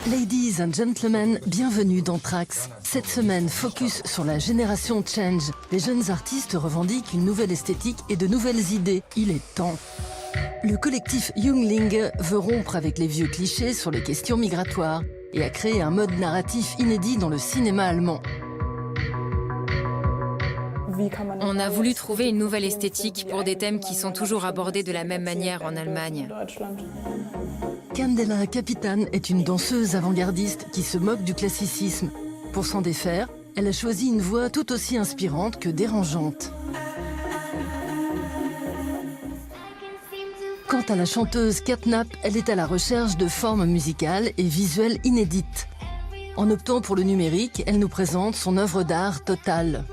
Ladies and gentlemen, bienvenue dans Trax. Cette semaine, focus sur la génération Change. Les jeunes artistes revendiquent une nouvelle esthétique et de nouvelles idées. Il est temps. Le collectif Youngling veut rompre avec les vieux clichés sur les questions migratoires et a créé un mode narratif inédit dans le cinéma allemand. On a voulu trouver une nouvelle esthétique pour des thèmes qui sont toujours abordés de la même manière en Allemagne. Candela Capitan est une danseuse avant-gardiste qui se moque du classicisme. Pour s'en défaire, elle a choisi une voix tout aussi inspirante que dérangeante. Quant à la chanteuse Catnap, elle est à la recherche de formes musicales et visuelles inédites. En optant pour le numérique, elle nous présente son œuvre d'art totale.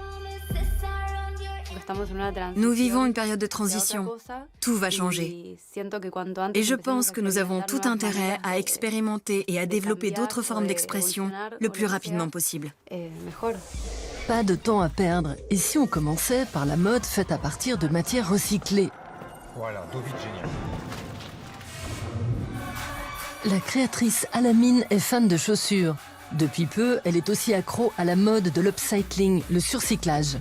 Nous vivons une période de transition. Tout va changer. Et je pense que nous avons tout intérêt à expérimenter et à développer d'autres formes d'expression le plus rapidement possible. Pas de temps à perdre. Et si on commençait par la mode faite à partir de matières recyclées? Voilà, dos vide génial. La créatrice Alamine est fan de chaussures. Depuis peu, elle est aussi accro à la mode de l'upcycling, le surcyclage.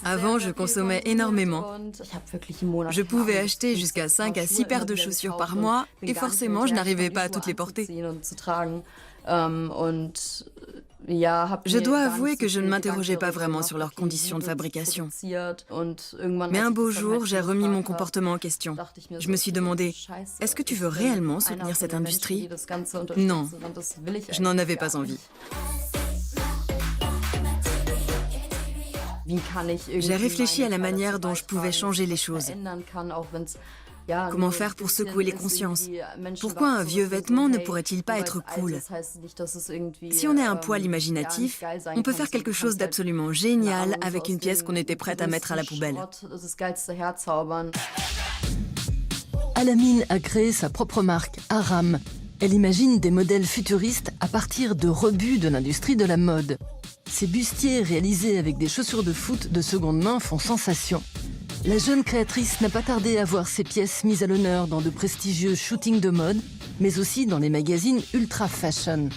Avant, je consommais énormément. Je pouvais acheter jusqu'à 5 à 6 paires de chaussures par mois et forcément, je n'arrivais pas à toutes les porter. Je dois avouer que je ne m'interrogeais pas vraiment sur leurs conditions de fabrication. Mais un beau jour, j'ai remis mon comportement en question. Je me suis demandé, est-ce que tu veux réellement soutenir cette industrie? Non, je n'en avais pas envie. J'ai réfléchi à la manière dont je pouvais changer les choses. Comment faire pour secouer les consciences? Pourquoi un vieux vêtement ne pourrait-il pas être cool? Si on est un poil imaginatif, on peut faire quelque chose d'absolument génial avec une pièce qu'on était prête à mettre à la poubelle. Alamine a créé sa propre marque, Aram. Elle imagine des modèles futuristes à partir de rebuts de l'industrie de la mode. Ces bustiers réalisés avec des chaussures de foot de seconde main font sensation. La jeune créatrice n'a pas tardé à voir ses pièces mises à l'honneur dans de prestigieux shootings de mode, mais aussi dans les magazines ultra fashion.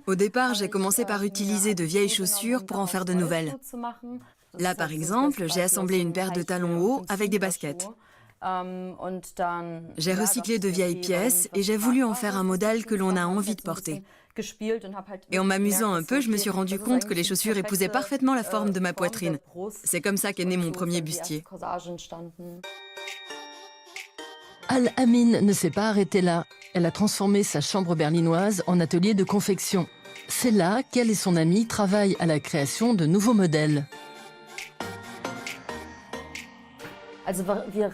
Au départ, j'ai commencé par utiliser de vieilles chaussures pour en faire de nouvelles. Là, par exemple, j'ai assemblé une paire de talons hauts avec des baskets. J'ai recyclé de vieilles pièces et j'ai voulu en faire un modèle que l'on a envie de porter. Et en m'amusant un peu, je me suis rendu compte que les chaussures épousaient parfaitement la forme de ma poitrine. C'est comme ça qu'est né mon premier bustier. Al-Amin ne s'est pas arrêtée là. Elle a transformé sa chambre berlinoise en atelier de confection. C'est là qu'elle et son amie travaillent à la création de nouveaux modèles.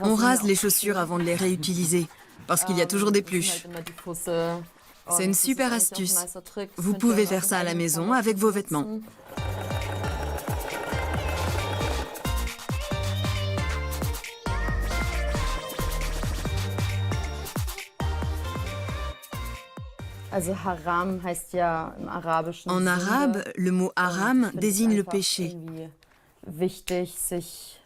On rase les chaussures avant de les réutiliser, parce qu'il y a toujours des pluches. C'est une super astuce. Vous pouvez faire ça à la maison avec vos vêtements. En arabe, le mot haram désigne le péché.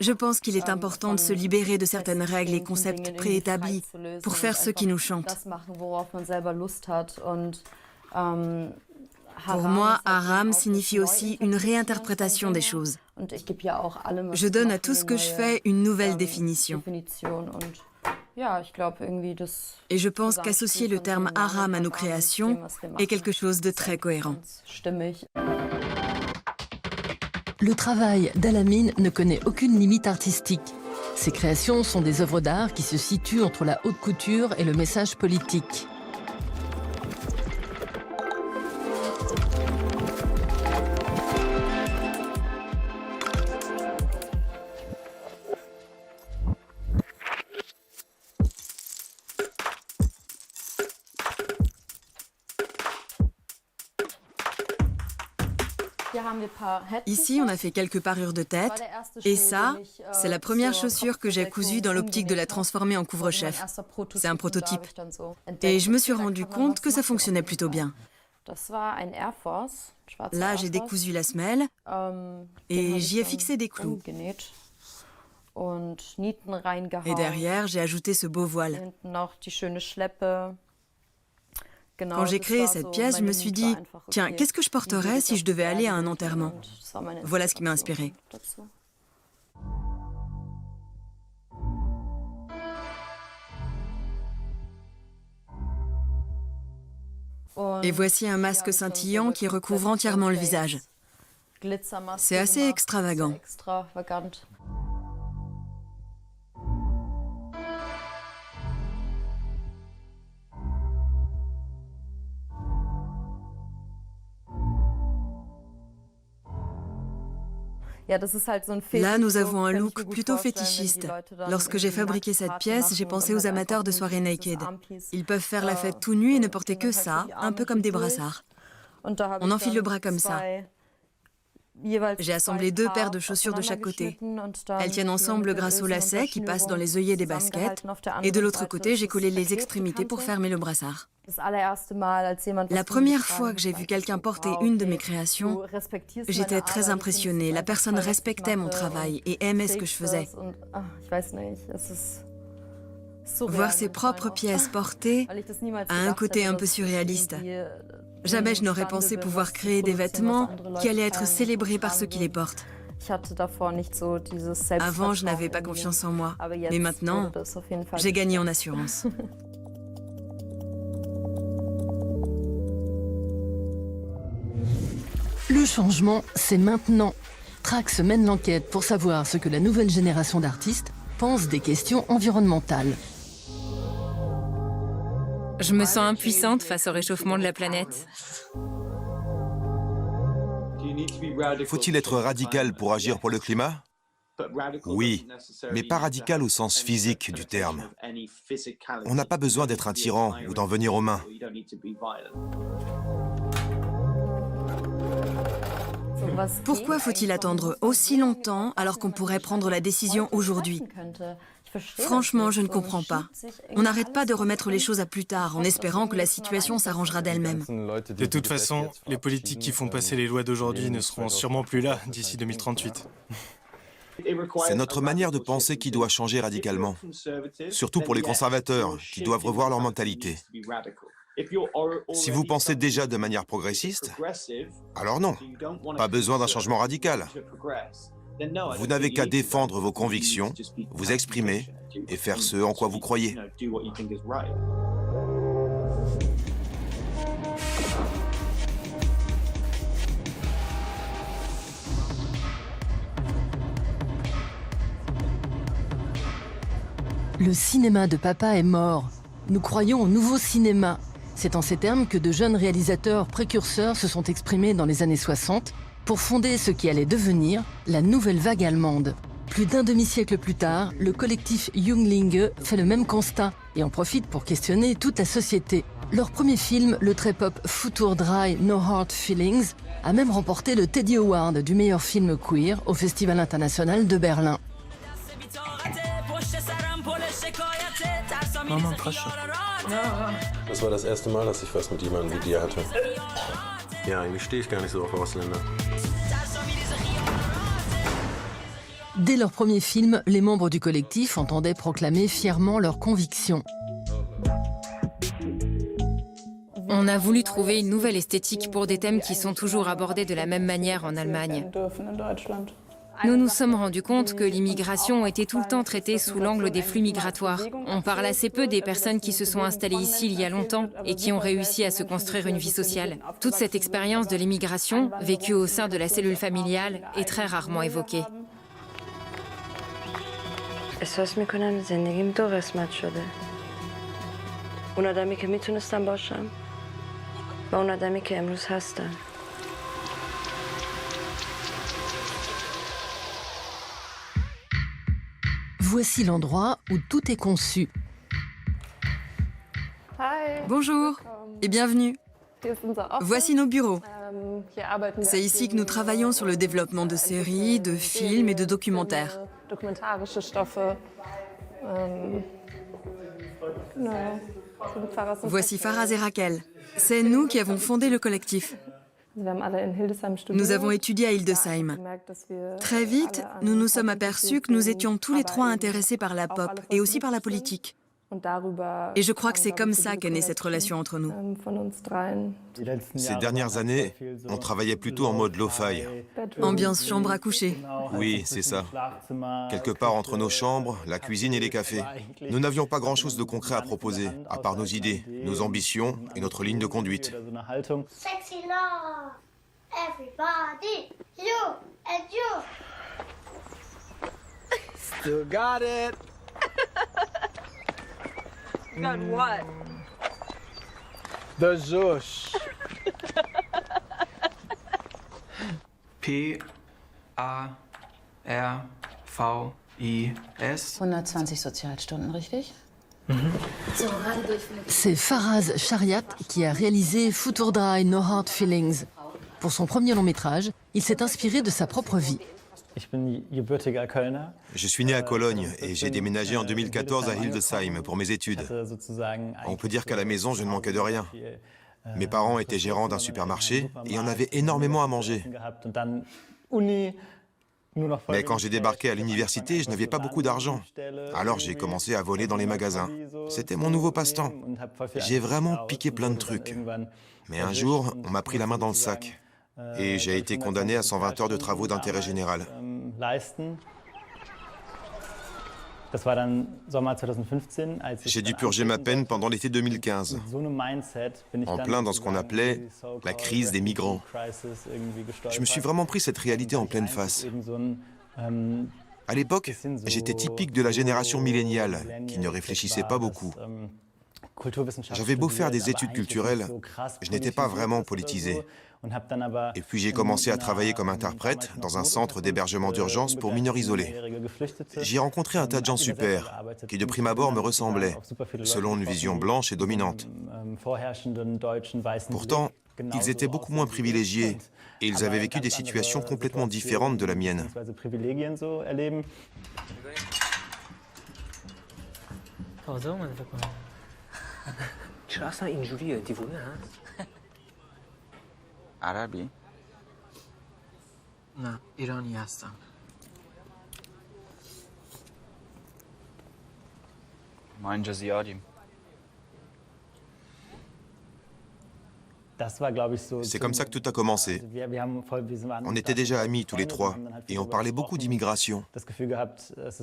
Je pense qu'il est important de se libérer de certaines règles et concepts préétablis pour faire ce qui nous chante. Pour moi, haram signifie aussi une réinterprétation des choses. Je donne à tout ce que je fais une nouvelle définition. Et je pense qu'associer le terme haram à nos créations est quelque chose de très cohérent. Le travail d'Alamine ne connaît aucune limite artistique. Ses créations sont des œuvres d'art qui se situent entre la haute couture et le message politique. Ici, on a fait quelques parures de tête. Et ça, c'est la première chaussure que j'ai cousue dans l'optique de la transformer en couvre-chef. C'est un prototype. Et je me suis rendu compte que ça fonctionnait plutôt bien. Là, j'ai décousu la semelle et j'y ai fixé des clous. Et derrière, j'ai ajouté ce beau voile. Quand j'ai créé cette pièce, je me suis dit, tiens, qu'est-ce que je porterais si je devais aller à un enterrement? Voilà ce qui m'a inspirée. Et voici un masque scintillant qui recouvre entièrement le visage. C'est assez extravagant. Là, nous avons un look plutôt fétichiste. Lorsque j'ai fabriqué cette pièce, j'ai pensé aux amateurs de soirées naked. Ils peuvent faire la fête tout nus et ne porter que ça, un peu comme des brassards. On enfile le bras comme ça. J'ai assemblé 2 paires de chaussures de chaque côté. Elles tiennent ensemble grâce au lacet qui passe dans les œillets des baskets. Et de l'autre côté, j'ai collé les extrémités pour fermer le brassard. La première fois que j'ai vu quelqu'un porter une de mes créations, j'étais très impressionnée. La personne respectait mon travail et aimait ce que je faisais. Voir ses propres pièces portées a un côté un peu surréaliste. Jamais je n'aurais pensé pouvoir créer des vêtements qui allaient être célébrés par ceux qui les portent. Avant, je n'avais pas confiance en moi, mais maintenant, j'ai gagné en assurance. Le changement, c'est maintenant. Trax mène l'enquête pour savoir ce que la nouvelle génération d'artistes pense des questions environnementales. Je me sens impuissante face au réchauffement de la planète. Faut-il être radical pour agir pour le climat? Oui, mais pas radical au sens physique du terme. On n'a pas besoin d'être un tyran ou d'en venir aux mains. Pourquoi faut-il attendre aussi longtemps alors qu'on pourrait prendre la décision aujourd'hui? Franchement, je ne comprends pas. On n'arrête pas de remettre les choses à plus tard en espérant que la situation s'arrangera d'elle-même. De toute façon, les politiques qui font passer les lois d'aujourd'hui ne seront sûrement plus là d'ici 2038. C'est notre manière de penser qui doit changer radicalement. Surtout pour les conservateurs, qui doivent revoir leur mentalité. Si vous pensez déjà de manière progressiste, alors non, pas besoin d'un changement radical. Vous n'avez qu'à défendre vos convictions, vous exprimer et faire ce en quoi vous croyez. Le cinéma de papa est mort. Nous croyons au nouveau cinéma. C'est en ces termes que de jeunes réalisateurs précurseurs se sont exprimés dans les années 60 pour fonder ce qui allait devenir la nouvelle vague allemande. Plus d'un demi-siècle plus tard, le collectif Junglinge fait le même constat et en profite pour questionner toute la société. Leur premier film, le très pop Futur 3 No Hard Feelings, a même remporté le Teddy Award du meilleur film queer au Festival international de Berlin. Maman, krass. Das war das erste Mal, dass ich was mit jemandem wie dir hatte. Ja, eigentlich stehe ich gar nicht so auf Ausländer. Dès leur premier film, les membres du collectif entendaient proclamer fièrement leurs convictions. On a voulu trouver une nouvelle esthétique pour des thèmes qui sont toujours abordés de la même manière en Allemagne. Nous nous sommes rendus compte que l'immigration était tout le temps traitée sous l'angle des flux migratoires. On parle assez peu des personnes qui se sont installées ici il y a longtemps et qui ont réussi à se construire une vie sociale. Toute cette expérience de l'immigration, vécue au sein de la cellule familiale, est très rarement évoquée. احساس میکنم زندگیم 2 قسمت شده. اون آدمی که میتونستم باشم و اون آدمی که امروز هستم. Voici l'endroit où tout est conçu. Bonjour et bienvenue. Voici nos bureaux. C'est ici que nous travaillons sur le développement de séries, de films et de documentaires. Voici Faraz et Raquel. C'est nous qui avons fondé le collectif. Nous avons étudié à Hildesheim. Très vite, nous nous sommes aperçus que nous étions tous les trois intéressés par la pop et aussi par la politique. Et je crois que c'est comme ça qu'est née cette relation entre nous. Ces dernières années, on travaillait plutôt en mode lo-fi. Ambiance chambre à coucher. Oui, c'est ça. Quelque part entre nos chambres, la cuisine et les cafés. Nous n'avions pas grand-chose de concret à proposer, à part nos idées, nos ambitions et notre ligne de conduite. Sexy love, everybody, you and you. Still got it. Got what? The Zush. P-A-R-V-I-S. 120 Sozialstunden, richtig? C'est Faraz Shariat qui a réalisé Futur Dry No Hard Feelings. Pour son premier long métrage, il s'est inspiré de sa propre vie. Je suis né à Cologne et j'ai déménagé en 2014 à Hildesheim pour mes études. On peut dire qu'à la maison, je ne manquais de rien. Mes parents étaient gérants d'un supermarché et on avait énormément à manger. Mais quand j'ai débarqué à l'université, je n'avais pas beaucoup d'argent. Alors j'ai commencé à voler dans les magasins. C'était mon nouveau passe-temps. J'ai vraiment piqué plein de trucs. Mais un jour, on m'a pris la main dans le sac. Et j'ai été condamné à 120 heures de travaux d'intérêt général. J'ai dû purger ma peine pendant l'été 2015, en plein dans ce qu'on appelait la crise des migrants. Je me suis vraiment pris cette réalité en pleine face. À l'époque, j'étais typique de la génération milléniale, qui ne réfléchissait pas beaucoup. J'avais beau faire des études culturelles, je n'étais pas vraiment politisé. Et puis j'ai commencé à travailler comme interprète dans un centre d'hébergement d'urgence pour mineurs isolés. J'y ai rencontré un tas de gens super, qui de prime abord me ressemblaient, selon une vision blanche et dominante. Pourtant, ils étaient beaucoup moins privilégiés et ils avaient vécu des situations complètement différentes de la mienne. عربی؟ نه ایرانی هستم. ما اینجا زیادیم. C'est comme ça que tout a commencé. On était déjà amis tous les trois et on parlait beaucoup d'immigration.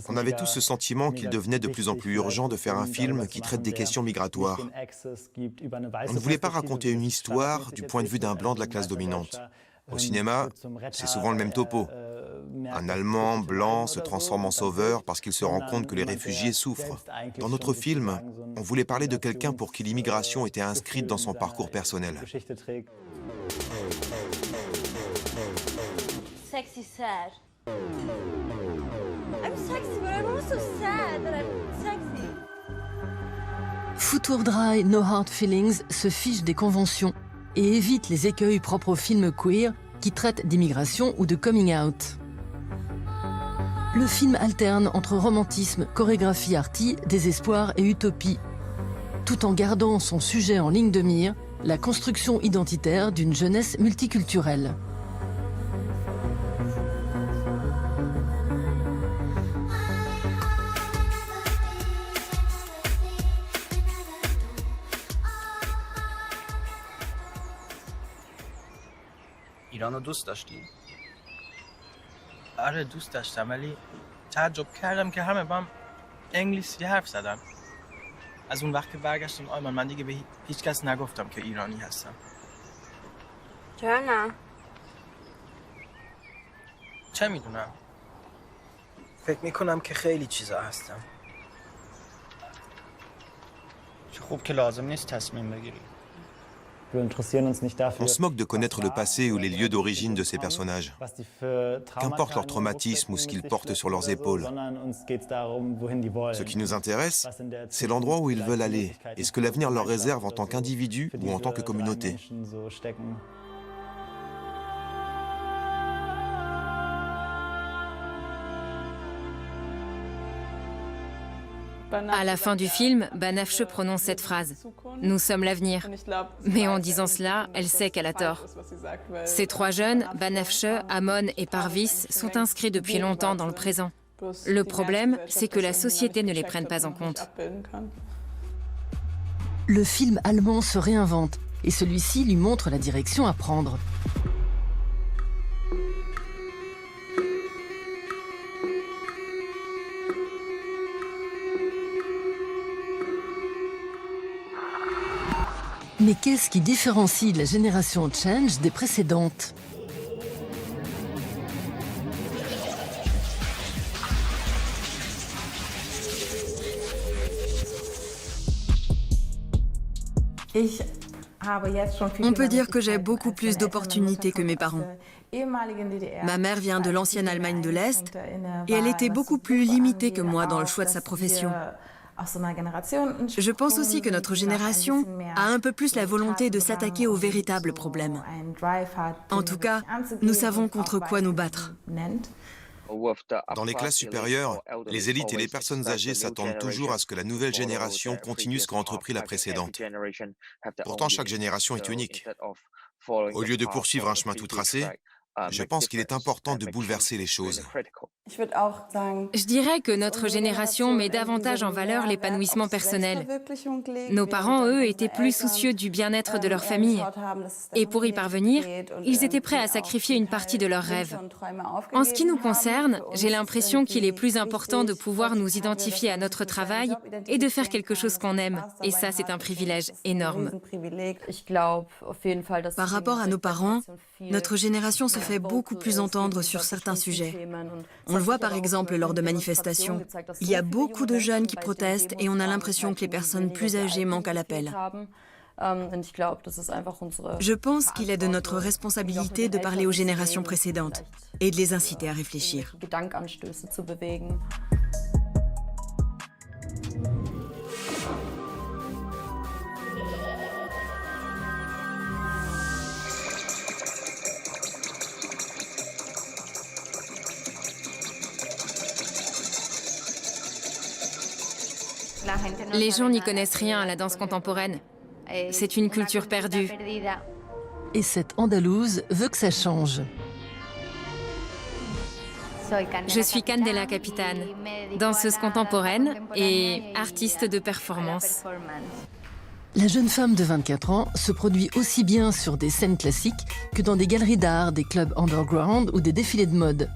On avait tous ce sentiment qu'il devenait de plus en plus urgent de faire un film qui traite des questions migratoires. On ne voulait pas raconter une histoire du point de vue d'un blanc de la classe dominante. Au cinéma, c'est souvent le même topo. Un Allemand blanc se transforme en sauveur parce qu'il se rend compte que les réfugiés souffrent. Dans notre film, on voulait parler de quelqu'un pour qui l'immigration était inscrite dans son parcours personnel. Sexy sad. I'm sexy, but I'm also sad that I'm sexy. Futur Dry No Hard Feelings se fiche des conventions et évite les écueils propres aux films queer qui traitent d'immigration ou de coming out. Le film alterne entre romantisme, chorégraphie arty, désespoir et utopie, tout en gardant son sujet en ligne de mire, la construction identitaire d'une jeunesse multiculturelle. ایرانو دوست داشتی؟ آره دوست داشتم ولی تعجب کردم که همه با هم انگلیسی حرف زدن. از اون وقت که برگشتم آلمان من دیگه به هیچ کس نگفتم که ایرانی هستم. چرا نه؟ چه میدونم؟ فکر میکنم که خیلی چیزا هستم. چه خوب که لازم نیست تصمیم بگیری. On se moque de connaître le passé ou les lieux d'origine de ces personnages. Qu'importe leur traumatisme ou ce qu'ils portent sur leurs épaules. Ce qui nous intéresse, c'est l'endroit où ils veulent aller et ce que l'avenir leur réserve en tant qu'individus ou en tant que communauté. À la fin du film, Banafche prononce cette phrase. Nous sommes l'avenir. Mais en disant cela, elle sait qu'elle a tort. Ces trois jeunes, Banafche, Amon et Parvis, sont inscrits depuis longtemps dans le présent. Le problème, c'est que la société ne les prenne pas en compte. Le film allemand se réinvente et celui-ci lui montre la direction à prendre. Mais qu'est-ce qui différencie la génération Change des précédentes? On peut dire que j'ai beaucoup plus d'opportunités que mes parents. Ma mère vient de l'ancienne Allemagne de l'Est et elle était beaucoup plus limitée que moi dans le choix de sa profession. Je pense aussi que notre génération a un peu plus la volonté de s'attaquer aux véritables problèmes. En tout cas, nous savons contre quoi nous battre. Dans les classes supérieures, les élites et les personnes âgées s'attendent toujours à ce que la nouvelle génération continue ce qu'a entrepris la précédente. Pourtant, chaque génération est unique. Au lieu de poursuivre un chemin tout tracé, je pense qu'il est important de bouleverser les choses. Je dirais que notre génération met davantage en valeur l'épanouissement personnel. Nos parents, eux, étaient plus soucieux du bien-être de leur famille. Et pour y parvenir, ils étaient prêts à sacrifier une partie de leurs rêves. En ce qui nous concerne, j'ai l'impression qu'il est plus important de pouvoir nous identifier à notre travail et de faire quelque chose qu'on aime. Et ça, c'est un privilège énorme. Par rapport à nos parents, notre génération se fait beaucoup plus entendre sur certains sujets. On le voit par exemple lors de manifestations. Il y a beaucoup de jeunes qui protestent et on a l'impression que les personnes plus âgées manquent à l'appel. Je pense qu'il est de notre responsabilité de parler aux générations précédentes et de les inciter à réfléchir. Les gens n'y connaissent rien à la danse contemporaine. C'est une culture perdue. Et cette Andalouse veut que ça change. Je suis Candela Capitán, danseuse contemporaine et artiste de performance. La jeune femme de 24 ans se produit aussi bien sur des scènes classiques que dans des galeries d'art, des clubs underground ou des défilés de mode.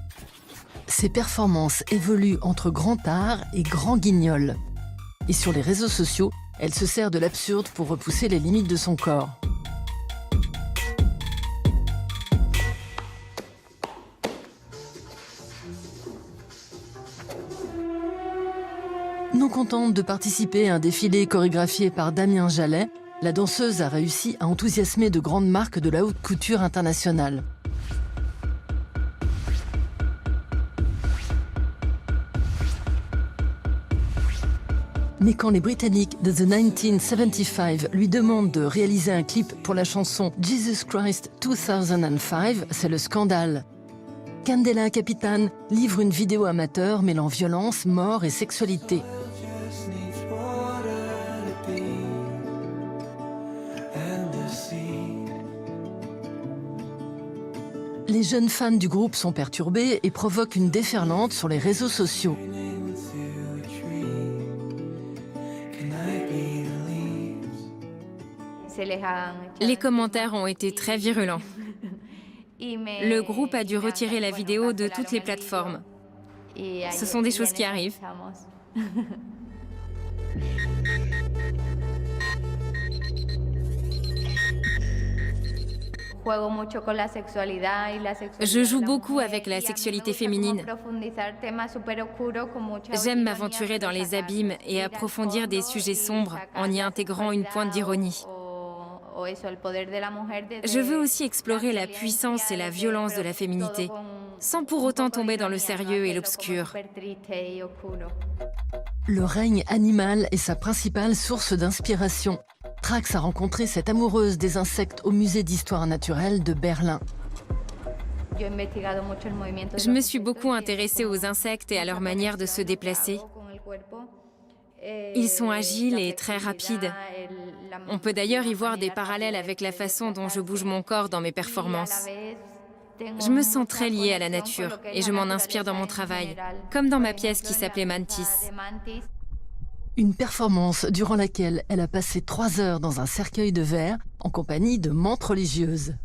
Ses performances évoluent entre grand art et grand guignol. Et sur les réseaux sociaux, elle se sert de l'absurde pour repousser les limites de son corps. Non contente de participer à un défilé chorégraphié par Damien Jallet, la danseuse a réussi à enthousiasmer de grandes marques de la haute couture internationale. Mais quand les Britanniques de The 1975 lui demandent de réaliser un clip pour la chanson Jesus Christ 2005, c'est le scandale. Candela Capitán livre une vidéo amateur mêlant violence, mort et sexualité. Les jeunes fans du groupe sont perturbées et provoquent une déferlante sur les réseaux sociaux. Les commentaires ont été très virulents. Le groupe a dû retirer la vidéo de toutes les plateformes. Ce sont des choses qui arrivent. Je joue beaucoup avec la sexualité féminine. J'aime m'aventurer dans les abîmes et approfondir des sujets sombres en y intégrant une pointe d'ironie. Je veux aussi explorer la puissance et la violence de la féminité, sans pour autant tomber dans le sérieux et l'obscur. Le règne animal est sa principale source d'inspiration. Trax a rencontré cette amoureuse des insectes au musée d'histoire naturelle de Berlin. Je me suis beaucoup intéressée aux insectes et à leur manière de se déplacer. Ils sont agiles et très rapides. On peut d'ailleurs y voir des parallèles avec la façon dont je bouge mon corps dans mes performances. Je me sens très liée à la nature et je m'en inspire dans mon travail, comme dans ma pièce qui s'appelait Mantis. Une performance durant laquelle elle a passé 3 heures dans un cercueil de verre en compagnie de mantes religieuses.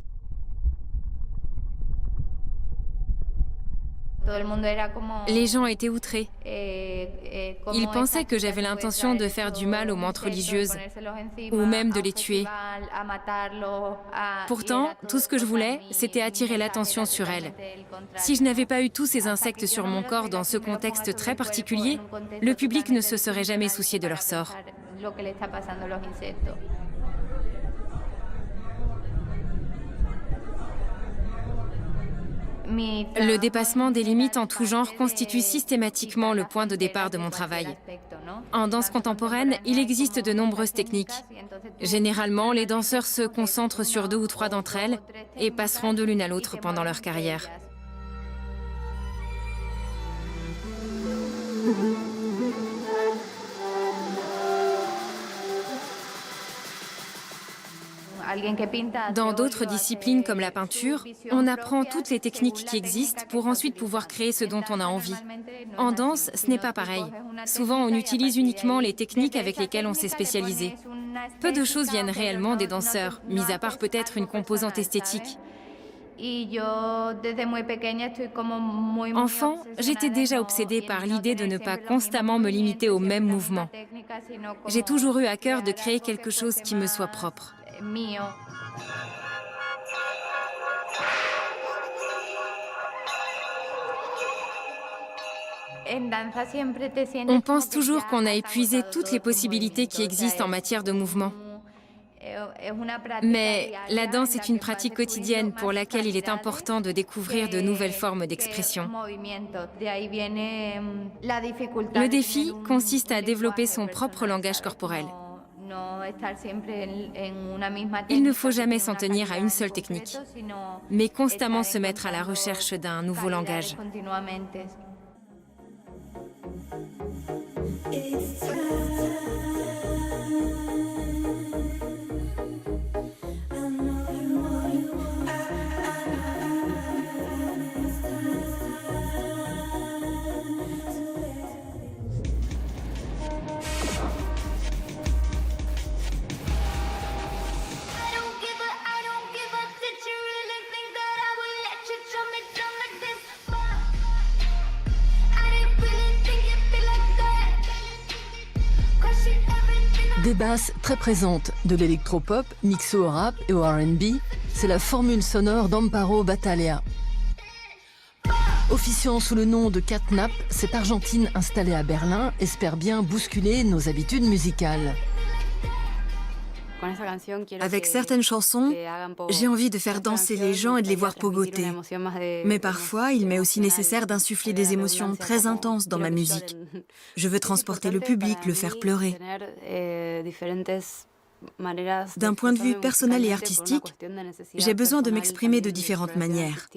Les gens étaient outrés. Ils pensaient que j'avais l'intention de faire du mal aux mantes religieuses, ou même de les tuer. Pourtant, tout ce que je voulais, c'était attirer l'attention sur elles. Si je n'avais pas eu tous ces insectes sur mon corps dans ce contexte très particulier, le public ne se serait jamais soucié de leur sort. Le dépassement des limites en tout genre constitue systématiquement le point de départ de mon travail. En danse contemporaine, il existe de nombreuses techniques. Généralement, les danseurs se concentrent sur 2 ou 3 d'entre elles et passeront de l'une à l'autre pendant leur carrière. Dans d'autres disciplines comme la peinture, on apprend toutes les techniques qui existent pour ensuite pouvoir créer ce dont on a envie. En danse, ce n'est pas pareil. Souvent, on utilise uniquement les techniques avec lesquelles on s'est spécialisé. Peu de choses viennent réellement des danseurs, mis à part peut-être une composante esthétique. Enfant, j'étais déjà obsédée par l'idée de ne pas constamment me limiter aux mêmes mouvements. J'ai toujours eu à cœur de créer quelque chose qui me soit propre. On pense toujours qu'on a épuisé toutes les possibilités qui existent en matière de mouvement. Mais la danse est une pratique quotidienne pour laquelle il est important de découvrir de nouvelles formes d'expression. Le défi consiste à développer son propre langage corporel. Il ne faut jamais s'en tenir à une seule technique, mais constamment se mettre à la recherche d'un nouveau langage. Des basses très présentes, de l'électropop mixée au rap et au R&B, c'est la formule sonore d'Amparo Battaglia. Officiant sous le nom de Catnap, cette Argentine installée à Berlin espère bien bousculer nos habitudes musicales. Avec certaines chansons, j'ai envie de faire danser les gens et de les voir pogoter. Mais parfois, il m'est aussi nécessaire d'insuffler des émotions très intenses dans ma musique. Je veux transporter le public, le faire pleurer. D'un point de vue personnel et artistique, j'ai besoin de m'exprimer de différentes manières,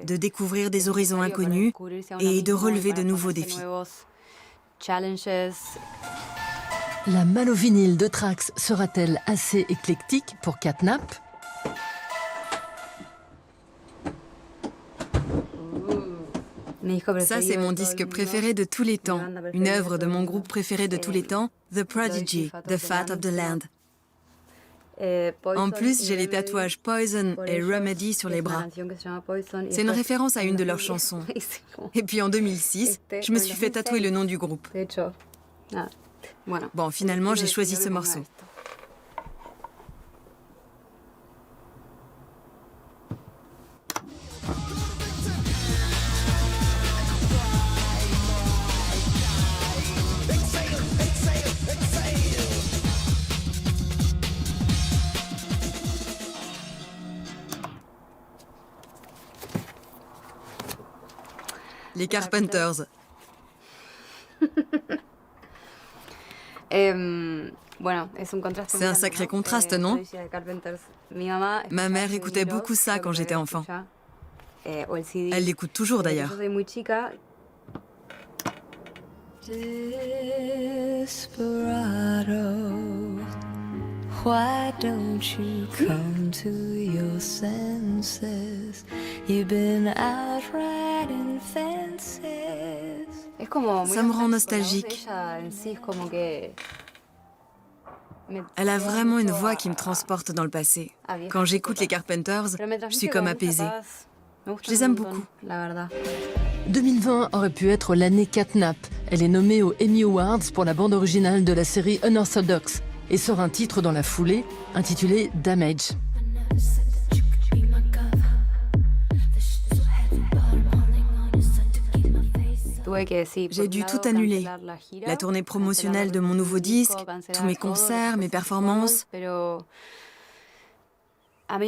de découvrir des horizons inconnus et de relever de nouveaux défis. La malovinyle de Trax sera-t-elle assez éclectique pour Catnap? Ça, c'est mon disque préféré de tous les temps, une œuvre de mon groupe préféré de tous les temps, The Prodigy, The Fat of the Land. En plus, j'ai les tatouages Poison et Remedy sur les bras. C'est une référence à une de leurs chansons. Et puis en 2006, je me suis fait tatouer le nom du groupe. Bon, finalement, j'ai choisi ce morceau. Les Carpenters. C'est un sacré contraste, non? Ma mère écoutait beaucoup ça quand j'étais enfant. Elle l'écoute toujours d'ailleurs. Why don't you come to your senses? You've been out riding fences. Ça me rend nostalgique. Elle a vraiment une voix qui me transporte dans le passé. Quand j'écoute les Carpenters, je suis comme apaisée. Je les aime beaucoup. 2020 aurait pu être l'année Catnap. Elle est nommée aux Emmy Awards pour la bande originale de la série Unorthodox et sort un titre dans la foulée intitulé Damage. J'ai dû tout annuler. La tournée promotionnelle de mon nouveau disque, tous mes concerts, mes performances.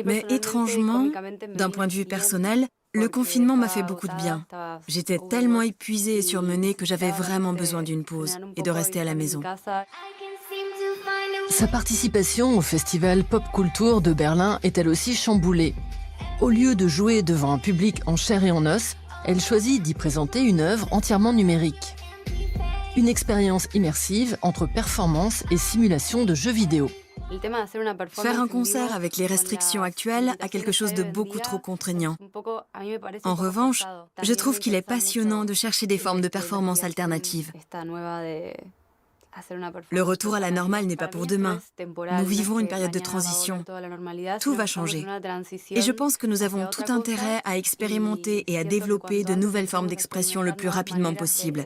Mais étrangement, d'un point de vue personnel, le confinement m'a fait beaucoup de bien. J'étais tellement épuisée et surmenée que j'avais vraiment besoin d'une pause et de rester à la maison. Sa participation au festival Pop Culture de Berlin est elle aussi chamboulée. Au lieu de jouer devant un public en chair et en os, elle choisit d'y présenter une œuvre entièrement numérique. Une expérience immersive entre performance et simulation de jeux vidéo. Faire un concert avec les restrictions actuelles a quelque chose de beaucoup trop contraignant. En revanche, je trouve qu'il est passionnant de chercher des formes de performance alternatives. Le retour à la normale n'est pas pour demain. Nous vivons une période de transition. Tout va changer. Et je pense que nous avons tout intérêt à expérimenter et à développer de nouvelles formes d'expression le plus rapidement possible.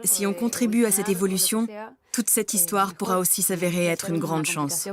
Si on contribue à cette évolution, toute cette histoire pourra aussi s'avérer être une grande chance.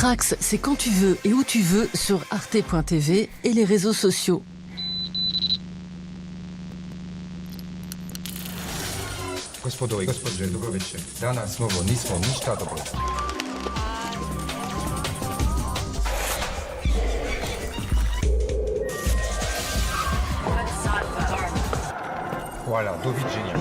Trax, c'est quand tu veux et où tu veux sur arte.tv et les réseaux sociaux. Gospodo i gospođe Dugoviće, danas novo nismo ništa dobro. Voilà, doviđenja.